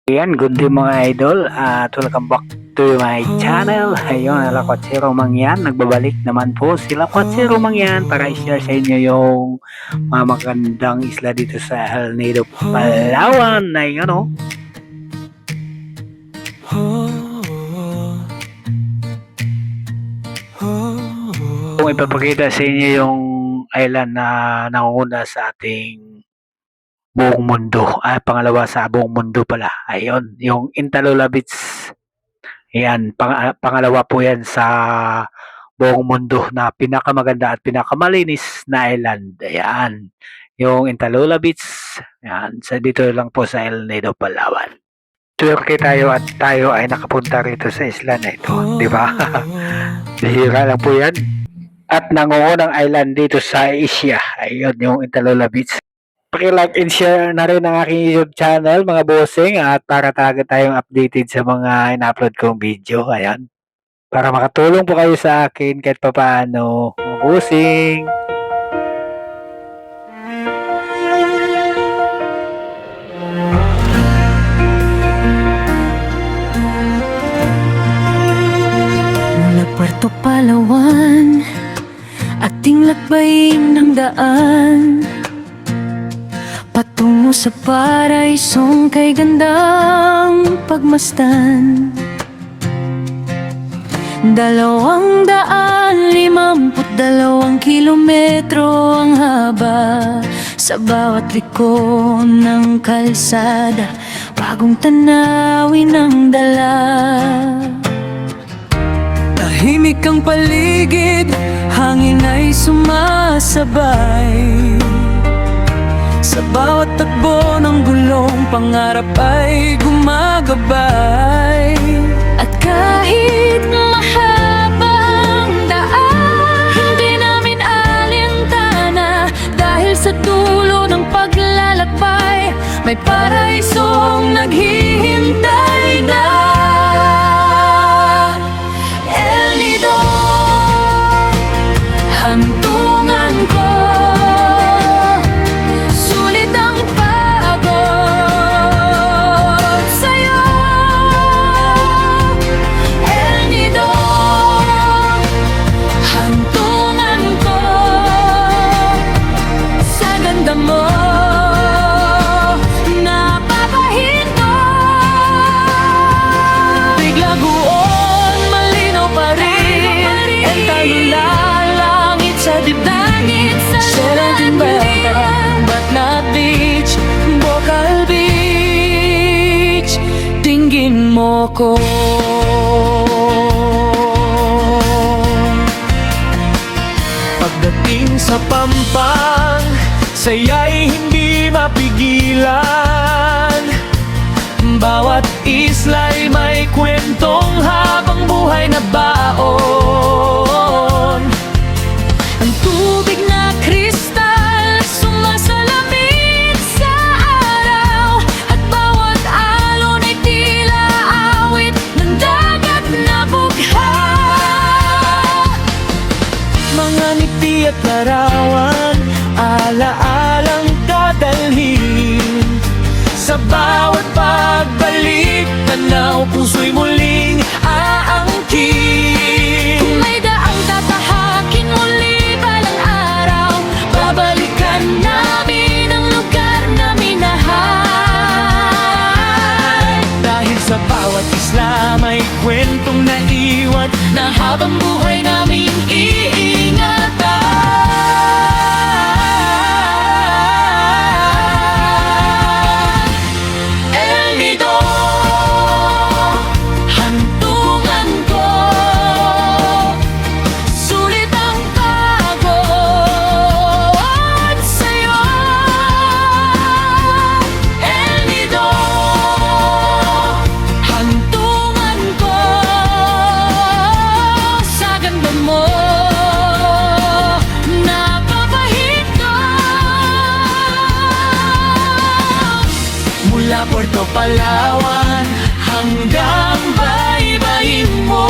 Ayan, good day mga idol at welcome back to my channel. Ayun, ala Kwatsero Mangyan, nagbabalik naman po sila Kwatsero Mangyan para i-share sa inyo yung mga magandang isla dito sa El Nido, Palawan. Ayun o. Kung ipapakita sa inyo yung island na nangunguna sa ating buong mundo. Pangalawa sa buong mundo pala. Ayun, yung Intalula Beach. Ayan, pangalawa po yan sa buong mundo na pinakamaganda at pinakamalinis na island. Ayan, yung Intalula Beach. Ayan, dito lang po sa El Nido, Palawan. Turkey tayo at tayo ay nakapunta rito sa isla na ito. Di ba? Bihira lang po yan. At nangungunang island dito sa Asia. Ayun, yung Intalula Beach. Paki-like and share na rin ang aking YouTube channel mga bossing at para talaga tayong updated sa mga in-upload kong video. Ayan. Para makatulong po kayo sa akin kahit papaano mga bossing. Mula Puerto Palawan, ating lakbayin ng daan patungo sa paraisong kay gandang pagmasdan. 252 kilometro ang haba sa bawat liko ng kalsada, bagong tanawin ang dala. Tahimik ang paligid, hangin ay sumasabay. Sa bawat takbo ng gulong, pangarap ay gumagabay. At kahit mahaba ang daan, hindi namin alintana, dahil sa dulo ng paglalakbay may paraisong naghihintay na. El Nido, hantungan ko. Tingin mo ko. Pagdating sa Pampang, saya'y hindi mapigilan. Bawat isla'y may kwentong habang buhay na baon. Ang tubig na kristal sumasalamin sa araw, at bawat alon ay tila awit ng dagat na bugha. Mga ngiti at larawan, alaalang dadalhin. Sa bawat pagbalik, tanaw puso'y muling aangkin. Kung may daang tatahakin muli balang araw, babalikan namin ang lugar na minahal. Dahil sa bawat isla may kwentong naiwan na habang buhay namin iingatan. Mula Puerto Palawan hanggang baybayin mo,